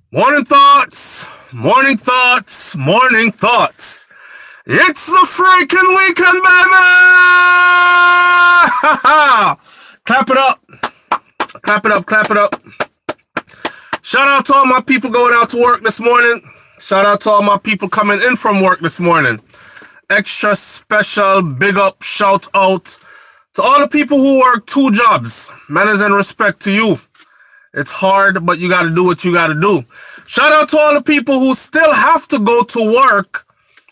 Morning thoughts, morning thoughts, morning thoughts. It's the freaking weekend, baby! Clap it up. Clap it up, clap it up. Shout out to all my people going out to work this morning. Shout out to all my people coming in from work this morning. Extra special big up, shout out to all the people who work 2 jobs. Manners and respect to you. It's hard, but you got to do what you got to do. Shout out to all the people who still have to go to work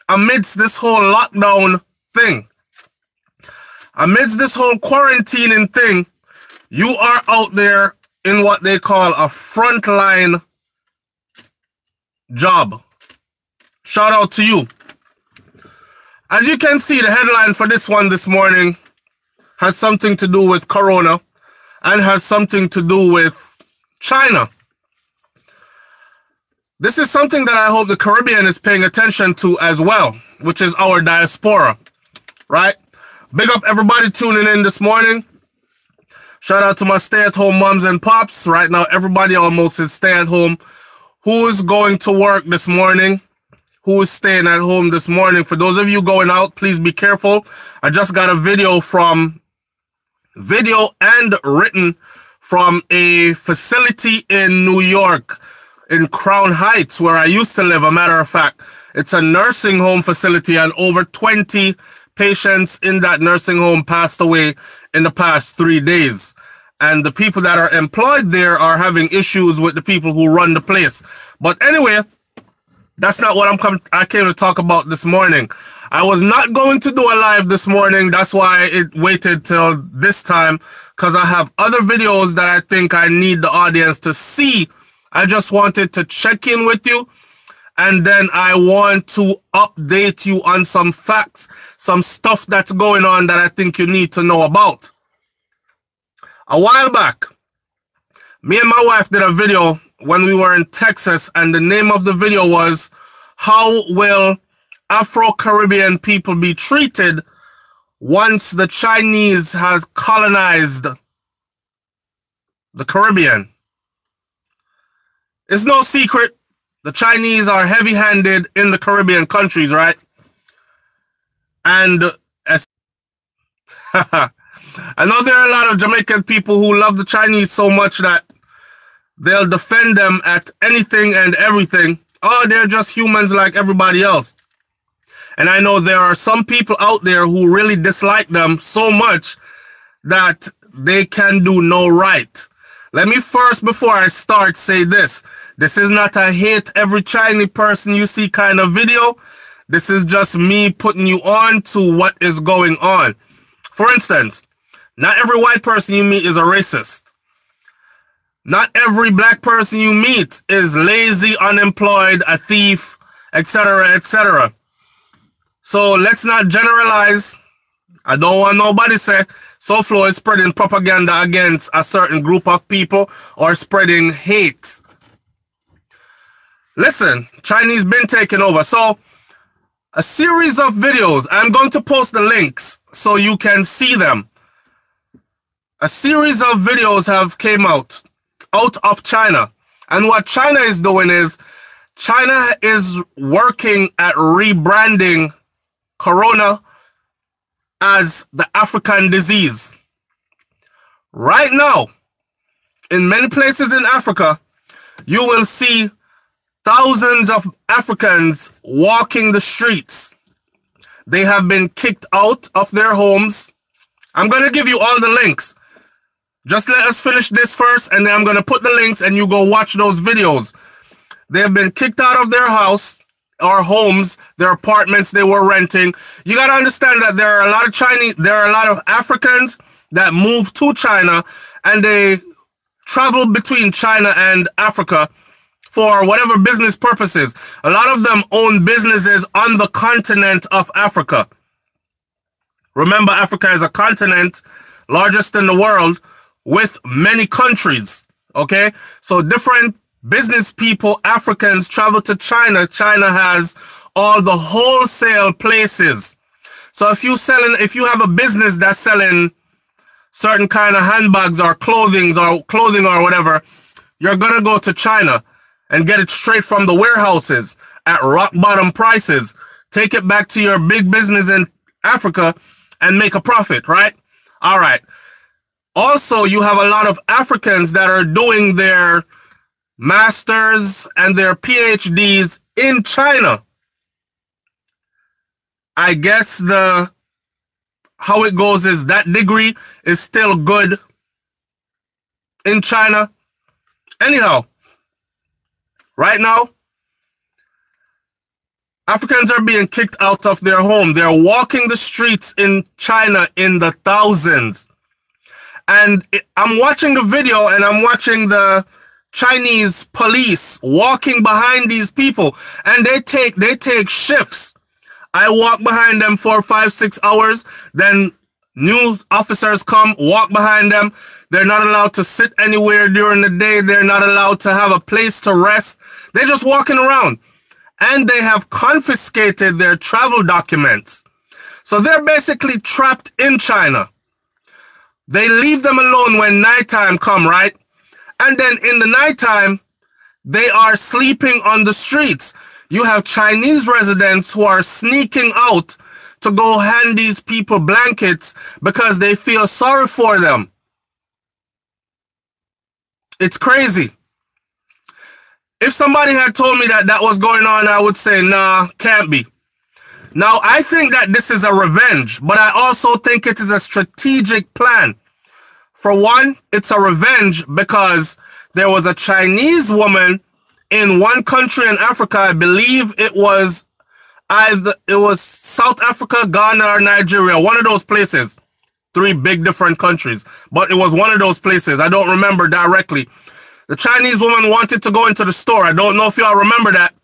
amidst this whole lockdown thing. Amidst this whole quarantining thing, you are out there in what they call a frontline job. Shout out to you. As you can see, the headline for this one this morning has something to do with Corona and has something to do with China. This is something that I hope the Caribbean is paying attention to as well, which is our diaspora, right? Big up everybody tuning in this morning. Shout out to my stay-at-home moms and pops. Right now, everybody almost is stay-at-home. Who is going to work this morning? Who is staying at home this morning? For those of you going out, please be careful. I just got a video and written from a facility in New York, in Crown Heights, where I used to live. A matter of fact, it's a nursing home facility, and over 20 patients in that nursing home passed away in the past 3 days. And the people that are employed there are having issues with the people who run the place. But anyway, that's not what I came to talk about this morning. I was not going to do a live this morning. That's why it waited till this time, because I have other videos that I think I need the audience to see. I just wanted to check in with you, and then I want to update you on some facts, some stuff that's going on that I think you need to know about. A while back, me and my wife did a video when we were in Texas, and the name of the video was, "How Will Afro-Caribbean People Be Treated Once the Chinese has colonized the Caribbean?" It's no secret, the Chinese are heavy-handed in the Caribbean countries, right? And I know there are a lot of Jamaican people who love the Chinese so much that they'll defend them at anything and everything. Oh, they're just humans like everybody else. And I know there are some people out there who really dislike them so much that they can do no right. Let me first, before I start, say this. This is not a hate every Chinese person you see kind of video. This is just me putting you on to what is going on. For instance, not every white person you meet is a racist. Not every black person you meet is lazy, unemployed, a thief, etc., etc. So let's not generalize. I don't want nobody to say SouFLo is spreading propaganda against a certain group of people or spreading hate. Listen, Chinese been taking over. So a series of videos, I'm going to post the links so you can see them. A series of videos have came out of China. And what China is doing is, China is working at rebranding Corona as the African disease. Right now, in many places in Africa, you will see thousands of Africans walking the streets. They have been kicked out of their homes. I'm going to give you all the links. Just let us finish this first, and then I'm going to put the links and you go watch those videos. They have been kicked out of their house or homes, their apartments they were renting. You got to understand that there are a lot of Africans that move to China, and they travel between China and Africa for whatever business purposes. A lot of them own businesses on the continent of Africa. Remember, Africa is a continent, largest in the world, with many countries, okay? So different business people, Africans, travel to China. China has all the wholesale places. So if you have a business that's selling certain kind of handbags or clothing or whatever, you're gonna go to China. and get it straight from the warehouses at rock bottom prices. Take it back to your big business in Africa and make a profit, right? All right. Also, you have a lot of Africans that are doing their masters and their PhDs in China. I guess how it goes is that degree is still good in China. Anyhow, right now, Africans are being kicked out of their home. They're walking the streets in China in the thousands. And I'm watching the video and I'm watching the Chinese police walking behind these people, and they take shifts. I walk behind them 4, 5, 6 hours. Then new officers come, walk behind them. They're not allowed to sit anywhere during the day. They're not allowed to have a place to rest. They're just walking around. And they have confiscated their travel documents. So they're basically trapped in China. They leave them alone when nighttime come, right? And then in the nighttime, they are sleeping on the streets. You have Chinese residents who are sneaking out to go hand these people blankets because they feel sorry for them. It's crazy. If somebody had told me that was going on, I would say, nah, can't be. Now, I think that this is a revenge, but I also think it is a strategic plan. For one, it's a revenge because there was a Chinese woman in one country in Africa. I believe it was South Africa, Ghana, or Nigeria, one of those places. 3 big different countries, but it was one of those places. I don't remember directly. The Chinese woman wanted to go into the store. I don't know if y'all remember that.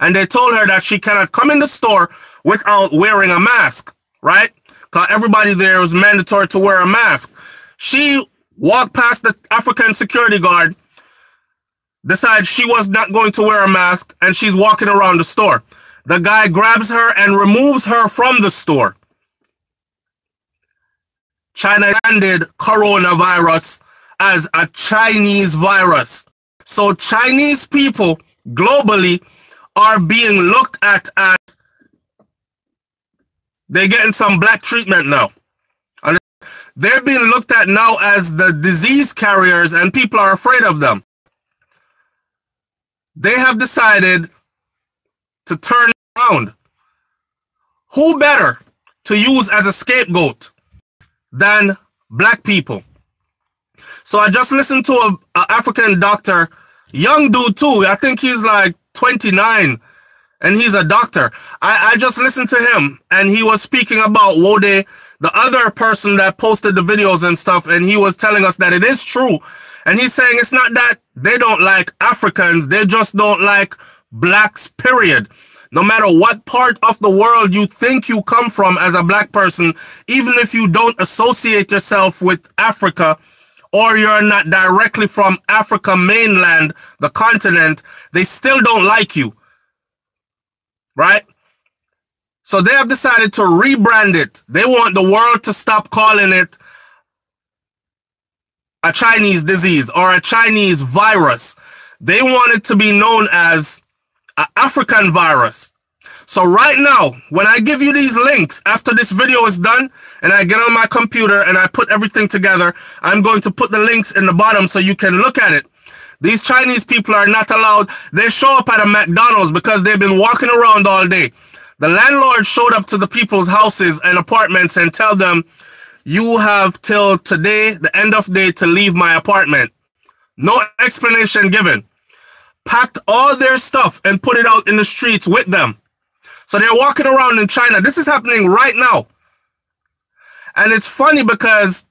And they told her that she cannot come in the store without wearing a mask, right? Because everybody there was mandatory to wear a mask. She walked past the African security guard, decided she was not going to wear a mask, and she's walking around the store. The guy grabs her and removes her from the store. China branded coronavirus as a Chinese virus. So Chinese people globally are being looked at as they're getting some black treatment now. They're being looked at now as the disease carriers, and people are afraid of them. They have decided to turn around. Who better to use as a scapegoat than black people? So I just listened to an African doctor, young dude too. I think he's like 29 and he's a doctor. I just listened to him and he was speaking about Wode, the other person that posted the videos and stuff, and he was telling us that it is true. And he's saying it's not that they don't like Africans, they just don't like blacks, period. No matter what part of the world you think you come from as a black person, even if you don't associate yourself with Africa, or you're not directly from Africa mainland, the continent, they still don't like you, right? So they have decided to rebrand it. They want the world to stop calling it a Chinese disease or a Chinese virus. They want it to be known as an African virus. So right now, when I give you these links, after this video is done, and I get on my computer and I put everything together, I'm going to put the links in the bottom so you can look at it. These Chinese people are not allowed. They show up at a McDonald's because they've been walking around all day. The landlord showed up to the people's houses and apartments and tell them, you have till today, the end of day, to leave my apartment. No explanation given. Packed all their stuff and put it out in the streets with them. So they're walking around in China. This is happening right now. And it's funny because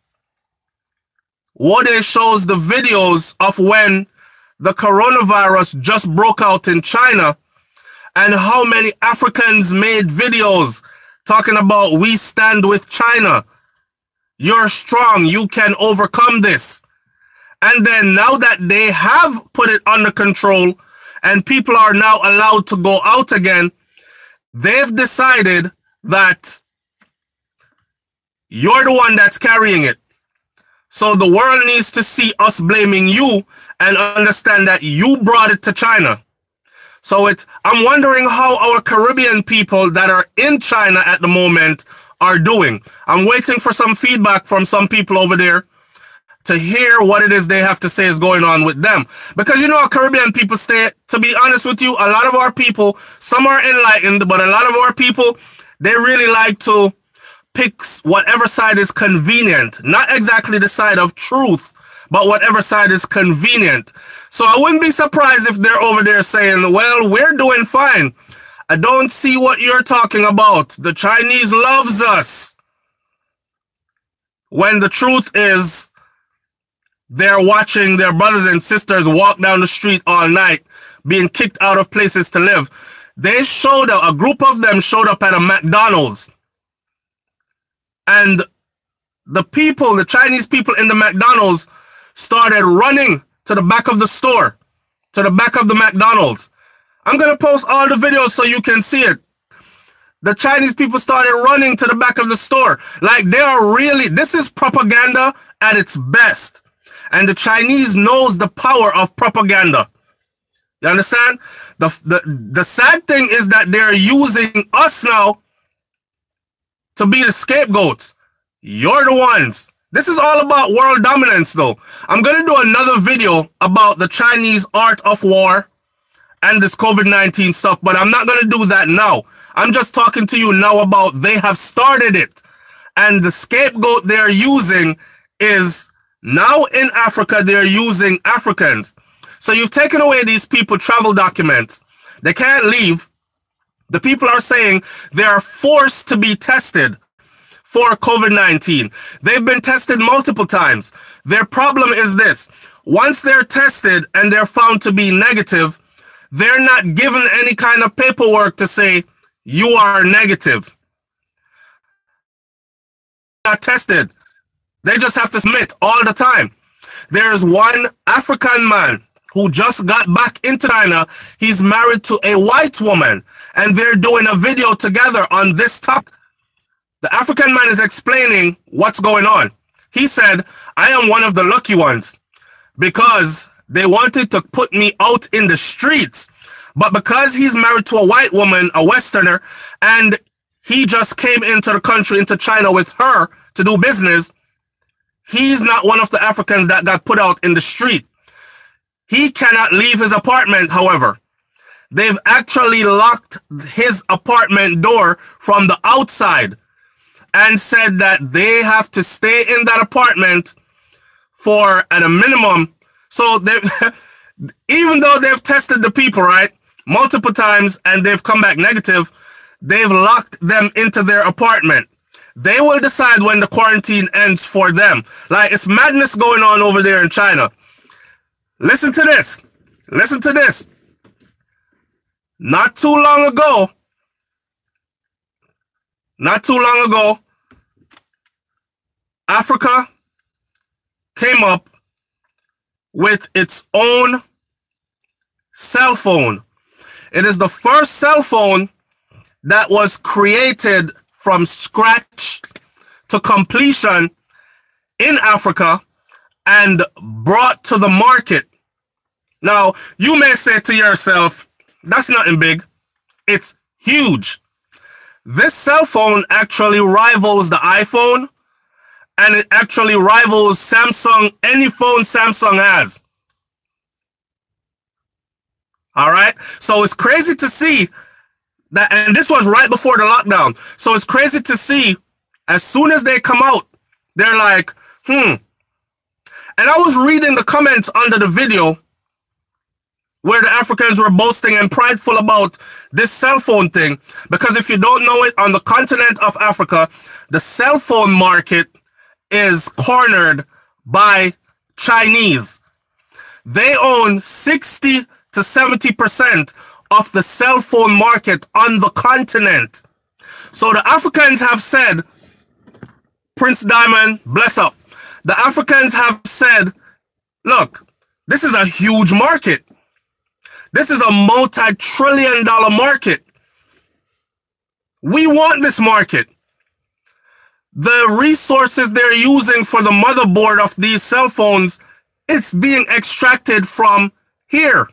Wode shows the videos of when the coronavirus just broke out in China and how many Africans made videos talking about we stand with China. You're strong. You can overcome this. And then now that they have put it under control and people are now allowed to go out again, they've decided that you're the one that's carrying it. So the world needs to see us blaming you and understand that you brought it to China. So I'm wondering how our Caribbean people that are in China at the moment are doing. I'm waiting for some feedback from some people over there to hear what it is they have to say is going on with them. Because you know how Caribbean people stay, to be honest with you, a lot of our people, some are enlightened, but a lot of our people, they really like to pick whatever side is convenient. Not exactly the side of truth, but whatever side is convenient. So I wouldn't be surprised if they're over there saying, well, we're doing fine. I don't see what you're talking about. The Chinese loves us. When the truth is, they're watching their brothers and sisters walk down the street all night, being kicked out of places to live. They showed up, a group of them showed up at a McDonald's. And the people, the Chinese people in the McDonald's, started running to the back of the store, to the back of the McDonald's. I'm going to post all the videos so you can see it. The Chinese people started running to the back of the store. Like they are really, this is propaganda at its best. And the Chinese knows the power of propaganda. You understand? The sad thing is that they're using us now to be the scapegoats. You're the ones. This is all about world dominance though. I'm going to do another video about the Chinese art of war and this COVID-19 stuff, but I'm not going to do that now. I'm just talking to you now about they have started it. And the scapegoat they're using is now in Africa, they're using Africans. So you've taken away these people travel documents. They can't leave. The people are saying they are forced to be tested for COVID-19. They've been tested multiple times. Their problem is this. Once they're tested and they're found to be negative, they're not given any kind of paperwork to say, you are negative. Not tested. They just have to submit all the time. There's one African man who just got back into China. He's married to a white woman, and they're doing a video together on this topic. The African man is explaining what's going on. He said, I am one of the lucky ones because they wanted to put me out in the streets. But because he's married to a white woman, a Westerner, and he just came into the country, into China with her to do business, he's not one of the Africans that got put out in the street. He cannot leave his apartment, however. They've actually locked his apartment door from the outside and said that they have to stay in that apartment for at a minimum. So they, even though they've tested the people, right, multiple times and they've come back negative, they've locked them into their apartment. They will decide when the quarantine ends for them. Like, it's madness going on over there in China. Listen to this. Listen to this. Not too long ago, Africa came up with its own cell phone. It is the first cell phone that was created from scratch to completion in Africa and brought to the market. Now, you may say to yourself, that's nothing big. It's huge. This cell phone actually rivals the iPhone, and it actually rivals Samsung, any phone Samsung has. All right? So it's crazy to see that, and this was right before the lockdown. So it's crazy to see, as soon as they come out, they're like, And I was reading the comments under the video where the Africans were boasting and prideful about this cell phone thing. Because if you don't know it, on the continent of Africa, the cell phone market is cornered by Chinese. They own 60 to 70% of the cell phone market on the continent. So the Africans have said, Prince Diamond, bless up. The Africans have said, look, this is a huge market. This is a multi-trillion-dollar market. We want this market. The resources they're using for the motherboard of these cell phones It's being extracted from here.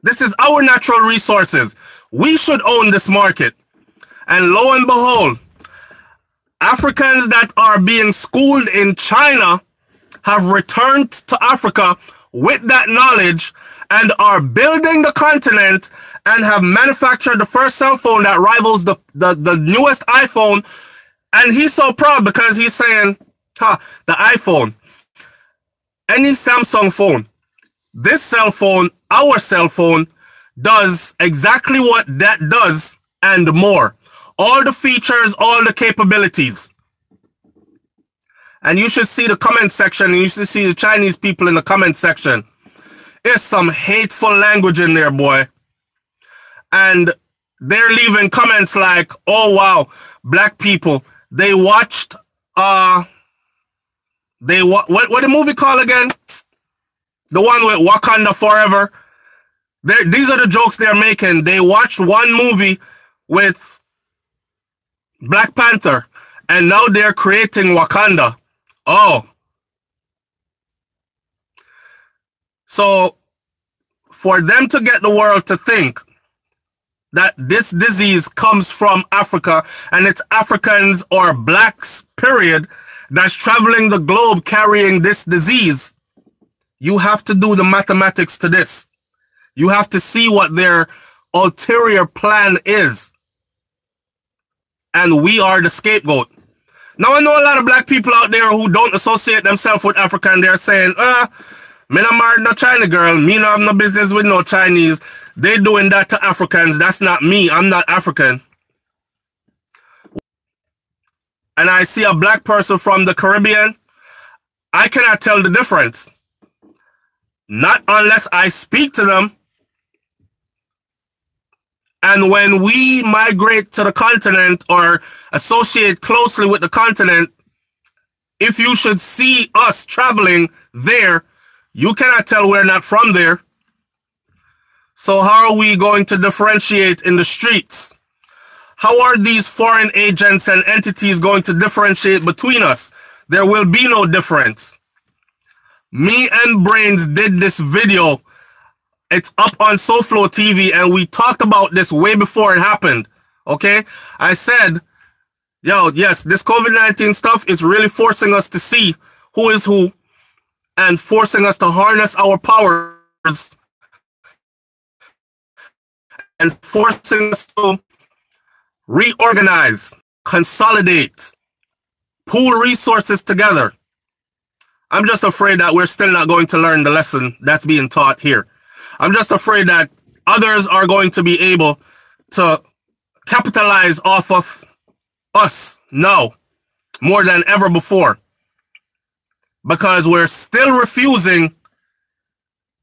This is our natural resources. We should own this market. And lo and behold, Africans that are being schooled in China have returned to Africa with that knowledge and are building the continent and have manufactured the first cell phone that rivals the newest iPhone. And he's so proud because he's saying, the iPhone, any Samsung phone, this cell phone, our cell phone, does exactly what that does and more. All the features, all the capabilities. And you should see the comment section, and you should see the Chinese people in the comment section. There's some hateful language in there, boy. And they're leaving comments like, oh, wow, black people, they watched, what the movie called again? The one with Wakanda Forever. These are the jokes they're making. They watched one movie with Black Panther, and now they're creating Wakanda. Oh. So, for them to get the world to think that this disease comes from Africa, and it's Africans or blacks, period, that's traveling the globe carrying this disease, you have to do the mathematics to this. You have to see what their ulterior plan is. And we are the scapegoat. Now, I know a lot of black people out there who don't associate themselves with Africa, and they're saying, me not married no China girl, me not have no business with no Chinese. They doing that to Africans. That's not me. I'm not African. And I see a black person from the Caribbean, I cannot tell the difference. Not unless I speak to them. And when we migrate to the continent or associate closely with the continent, if you should see us traveling there, you cannot tell we're not from there. So how are we going to differentiate in the streets? How are these foreign agents and entities going to differentiate between us? There will be no difference. Me and Brains did this video. It's up on SouFLoTV, and we talked about this way before it happened. Okay? I said, yo, yes, this COVID-19 stuff is really forcing us to see who is who and forcing us to harness our powers and forcing us to reorganize, consolidate, pool resources together. I'm just afraid that we're still not going to learn the lesson that's being taught here. I'm just afraid that others are going to be able to capitalize off of us now more than ever before, because we're still refusing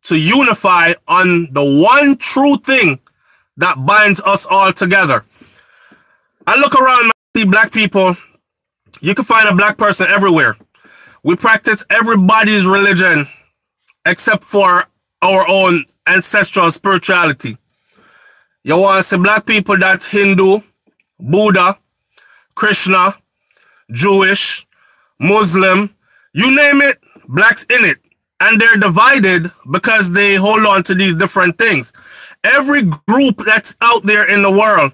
to unify on the one true thing that binds us all together. I look around and see black people. You can find a black person everywhere. We practice everybody's religion except for our own ancestral spirituality. You want to see black people that's Hindu, Buddha, Krishna, Jewish, Muslim, you name it, blacks in it. And they're divided because they hold on to these different things. Every group that's out there in the world,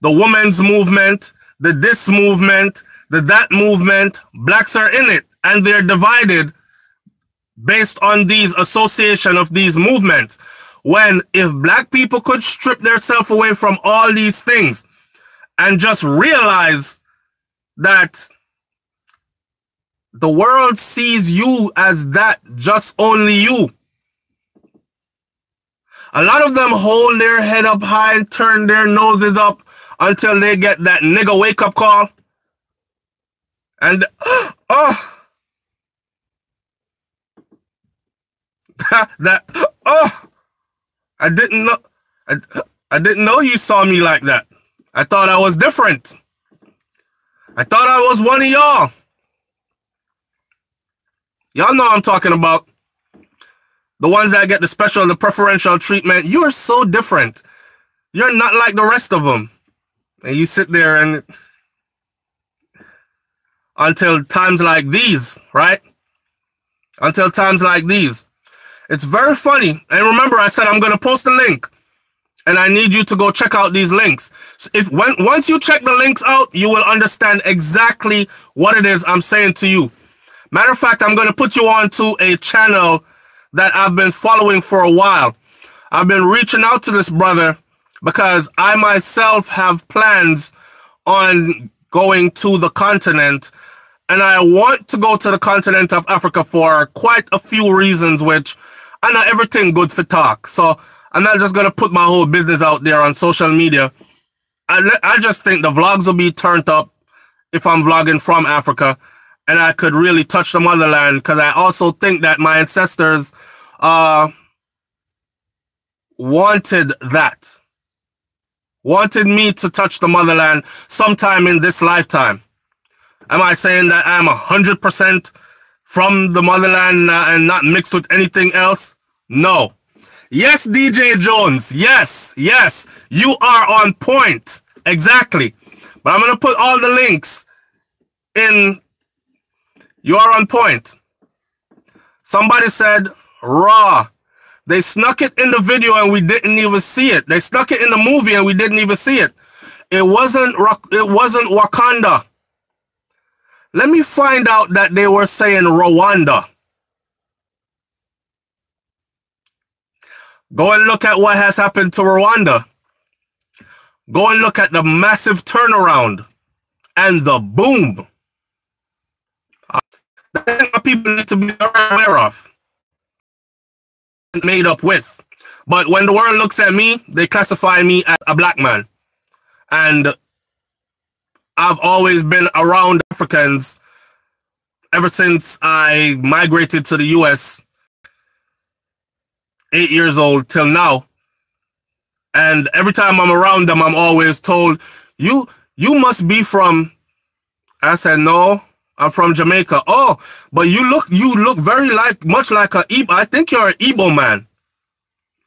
the women's movement, the this movement, the that movement, blacks are in it. And they're divided based on these association of these movements. When if black people could strip themselves away from all these things and just realize that the world sees you as that, just only you. A lot of them hold their head up high and turn their noses up until they get that nigga wake up call. And, I didn't know. I didn't know you saw me like that. I thought I was different. I thought I was one of y'all. Y'all know I'm talking about. The ones that get the special, the preferential treatment. You're so different. You're not like the rest of them. And you sit there and until times like these, right? until times like these. It's very funny. And remember, I said I'm going to post a link. And I need you to go check out these links. So once you check the links out, you will understand exactly what it is I'm saying to you. Matter of fact, I'm going to put you on to a channel that I've been following for a while. I've been reaching out to this brother because I myself have plans on going to the continent, and I want to go to the continent of Africa for quite a few reasons, which I'm not everything good for talk. So I'm not just going to put my whole business out there on social media. I just think the vlogs will be turned up if I'm vlogging from Africa, and I could really touch the motherland, because I also think that my ancestors wanted that. Wanted me to touch the motherland sometime in this lifetime. Am I saying that I'm 100% from the motherland and not mixed with anything else? No. Yes, DJ Jones. Yes, yes, you are on point. Exactly. But I'm going to put all the links in. You are on point. Somebody said, raw. They snuck it in the video and we didn't even see it. They snuck it in the movie and we didn't even see it. It wasn't Wakanda. Let me find out that they were saying Rwanda. Go and look at what has happened to Rwanda. Go and look at the massive turnaround and the boom. That's what people need to be aware of. Made up with. But when the world looks at me, they classify me as a black man. And I've always been around Africans ever since I migrated to the US, 8 years old till now. And every time I'm around them, I'm always told, you must be from, I said, no, I'm from Jamaica. Oh, but you look very much like a Igbo. I think you're an Igbo man.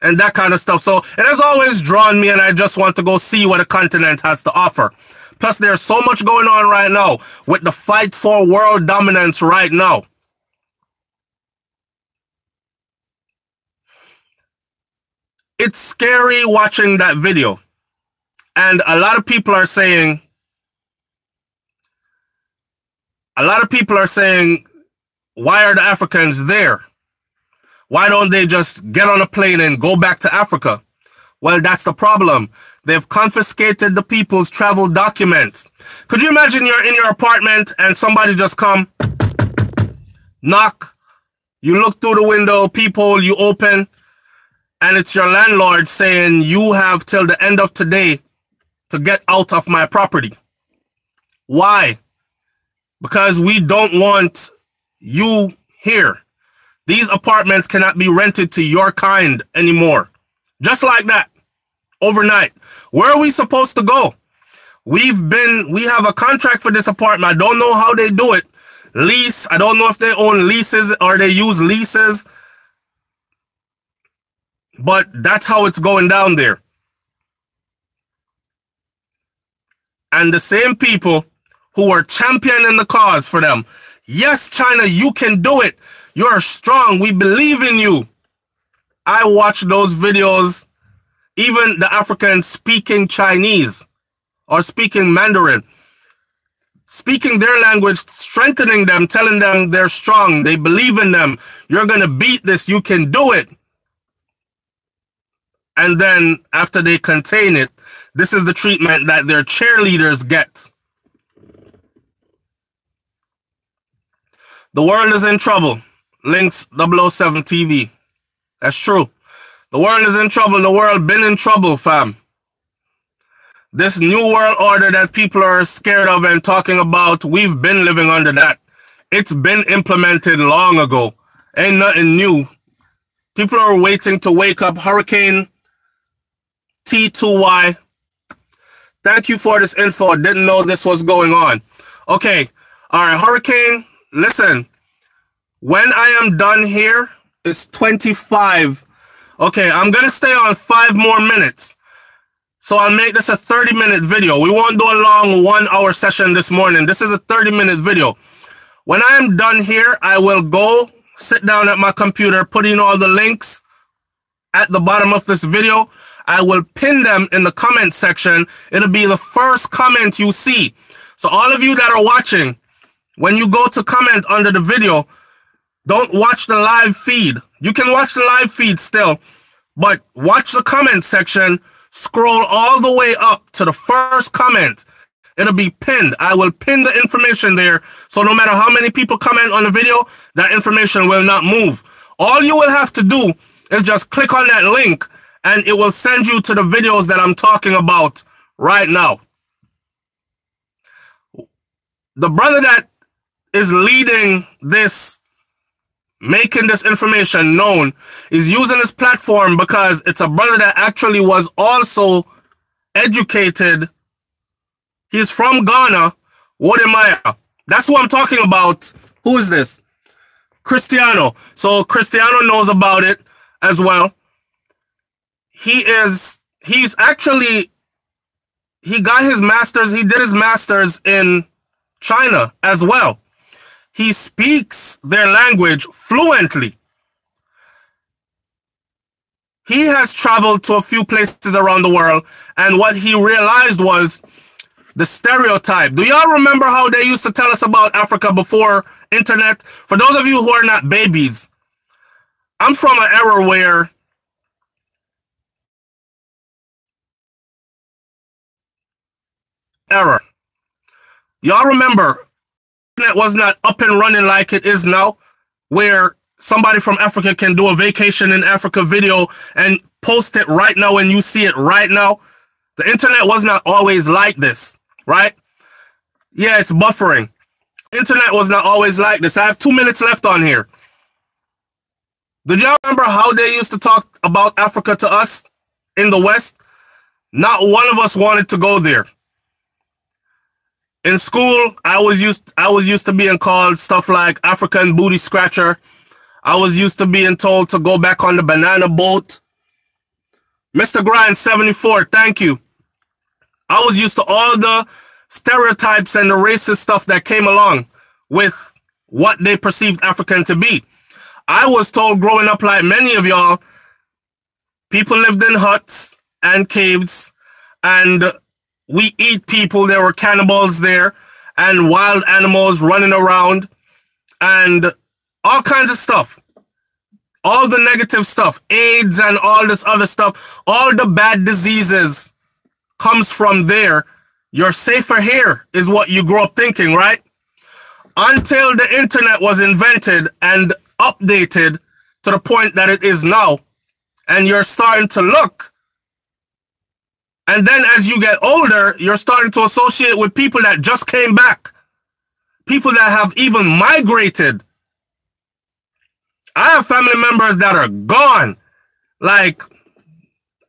And that kind of stuff. So it has always drawn me, and I just want to go see what the continent has to offer. Plus, there's so much going on right now with the fight for world dominance right now. It's scary watching that video. And a lot of people are saying, why are the Africans there? Why don't they just get on a plane and go back to Africa? Well, that's the problem. They've confiscated the people's travel documents. Could you imagine you're in your apartment and somebody just come, knock, you look through the window, peephole, you open, and it's your landlord saying you have till the end of today to get out of my property. Why? Because we don't want you here. These apartments cannot be rented to your kind anymore. Just like that. Overnight. Where are we supposed to go? We have a contract for this apartment. I don't know how they do it. Lease. I don't know if they own leases or they use leases. But that's how it's going down there. And the same people who are championing the cause for them. Yes, China, you can do it. You're strong. We believe in you. I watch those videos. Even the Africans speaking Chinese or speaking Mandarin, speaking their language, strengthening them, telling them they're strong. They believe in them. You're going to beat this. You can do it. And then after they contain it, this is the treatment that their cheerleaders get. The world is in trouble. Links SouFLoTV. That's true. The world is in trouble. The world been in trouble, fam. This new world order that people are scared of and talking about, we've been living under that. It's been implemented long ago. Ain't nothing new. People are waiting to wake up. Hurricane T2Y. Thank you for this info. Didn't know this was going on. Okay. All right, Hurricane, listen. When I am done here, it's 25. Okay, I'm going to stay on 5 more minutes. So I'll make this a 30-minute video. We won't do a long 1-hour session this morning. This is a 30-minute video. When I am done here, I will go sit down at my computer, put in all the links at the bottom of this video. I will pin them in the comment section. It'll be the first comment you see. So all of you that are watching, when you go to comment under the video, don't watch the live feed. You can watch the live feed still, but watch the comment section. Scroll all the way up to the first comment. It'll be pinned. I will pin the information there. So no matter how many people comment on the video, that information will not move. All you will have to do is just click on that link and it will send you to the videos that I'm talking about right now. The brother that is leading this, making this information known, is using this platform because it's a brother that actually was also educated. He's from Ghana, Wodemaya. That's who I'm talking about. Who is this? Cristiano. So Cristiano knows about it as well. He got his master's, he did his master's in China as well. He speaks their language fluently. He has traveled to a few places around the world, and what he realized was the stereotype. Do y'all remember how they used to tell us about Africa before internet? For those of you who are not babies, I'm from an era where y'all remember internet was not up and running like it is now, where somebody from Africa can do a vacation in Africa video and post it right now and you see it right now. The internet was not always like this, right? Yeah, it's buffering. Internet was not always like this. I have 2 minutes left on here. Did y'all remember how they used to talk about Africa to us in the West? Not one of us wanted to go there. In school, I was used to being called stuff like African booty scratcher. I was used to being told to go back on the banana boat. Mr. Grind 74, thank you. I was used to all the stereotypes and the racist stuff that came along with what they perceived African to be. I was told growing up, like many of y'all, people lived in huts and caves, and we eat people. There were cannibals there and wild animals running around and all kinds of stuff. All the negative stuff, AIDS and all this other stuff, all the bad diseases comes from there. You're safer here is what you grew up thinking, right? Until the internet was invented and updated to the point that it is now. And you're starting to look. And then as you get older, you're starting to associate with people that just came back. People that have even migrated. I have family members that are gone. Like,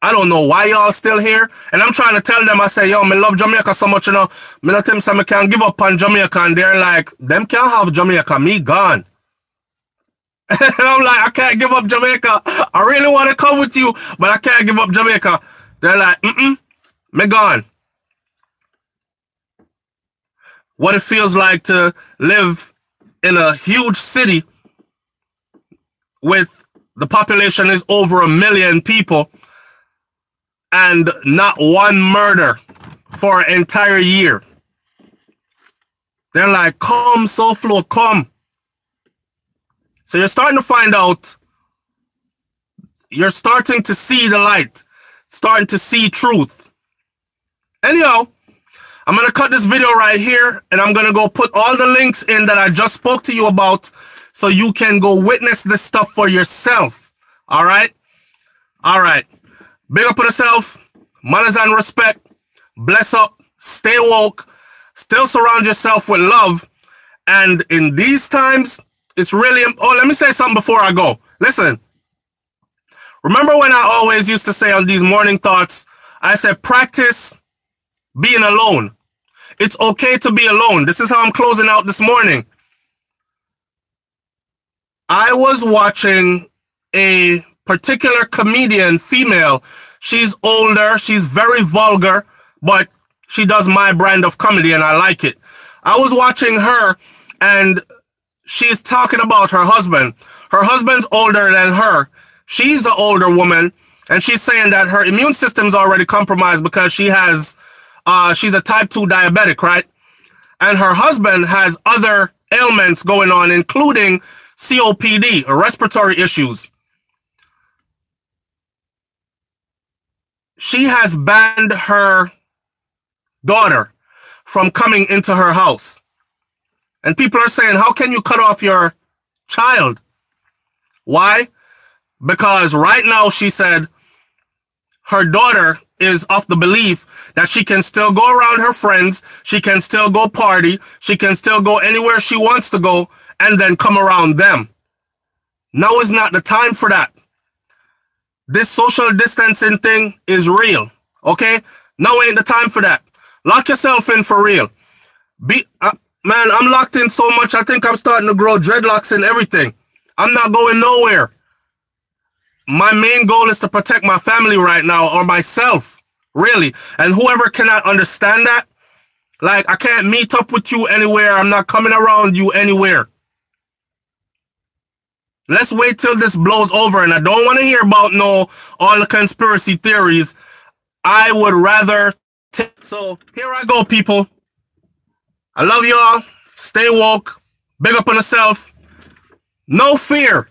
I don't know why y'all still here. And I'm trying to tell them, I say, yo, me love Jamaica so much, you know. Me not them say me can't give up on Jamaica. And they're like, them can't have Jamaica, me gone. And I'm like, I can't give up Jamaica. I really want to come with you, but I can't give up Jamaica. They're like, me gone. What it feels like to live in a huge city with the population is over 1 million people and not one murder for an entire year. They're like, come, SouFlo, come. So you're starting to find out, you're starting to see the light, starting to see truth. Anyhow, I'm going to cut this video right here, and I'm going to go put all the links in that I just spoke to you about so you can go witness this stuff for yourself. All right? All right. Big up on yourself. Manners and respect. Bless up. Stay woke. Still surround yourself with love. And in these times, it's really... Oh, let me say something before I go. Listen. Remember when I always used to say on these morning thoughts, I said, practice being alone. It's okay to be alone. This is how I'm closing out this morning. I was watching a particular comedian, female. She's older. She's very vulgar, but she does my brand of comedy, and I like it. I was watching her, and she's talking about her husband. Her husband's older than her. She's the older woman, and she's saying that her immune system's already compromised because she's a type 2 diabetic, right? And her husband has other ailments going on, including COPD, or respiratory issues. She has banned her daughter from coming into her house. And people are saying, how can you cut off your child? Why? Because right now, she said, her daughter is of the belief that she can still go around her friends, she can still go party, she can still go anywhere she wants to go, and then come around them. Now is not the time for that. This social distancing thing is real, okay? Now ain't the time for that. Lock yourself in for real. Man, I'm locked in so much, I think I'm starting to grow dreadlocks and everything. I'm not going nowhere. My main goal is to protect my family right now, or myself, really. And whoever cannot understand that, like, I can't meet up with you anywhere. I'm not coming around you anywhere. Let's wait till this blows over, and I don't want to hear about all the conspiracy theories. I would rather so here I go, people. I love y'all. Stay woke. Big up on yourself. No fear.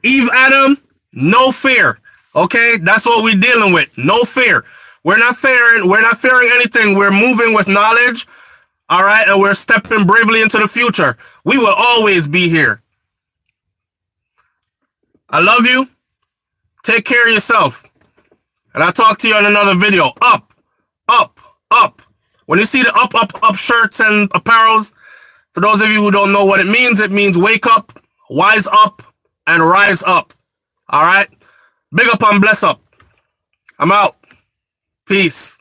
Eve Adam, no fear. Okay? That's what we're dealing with. No fear. We're not fearing anything. We're moving with knowledge. All right? And we're stepping bravely into the future. We will always be here. I love you. Take care of yourself. And I'll talk to you in another video. Up, up, up. When you see the up, up, up shirts and apparels, for those of you who don't know what it means wake up, wise up, and rise up. All right? Big up and bless up. I'm out. Peace.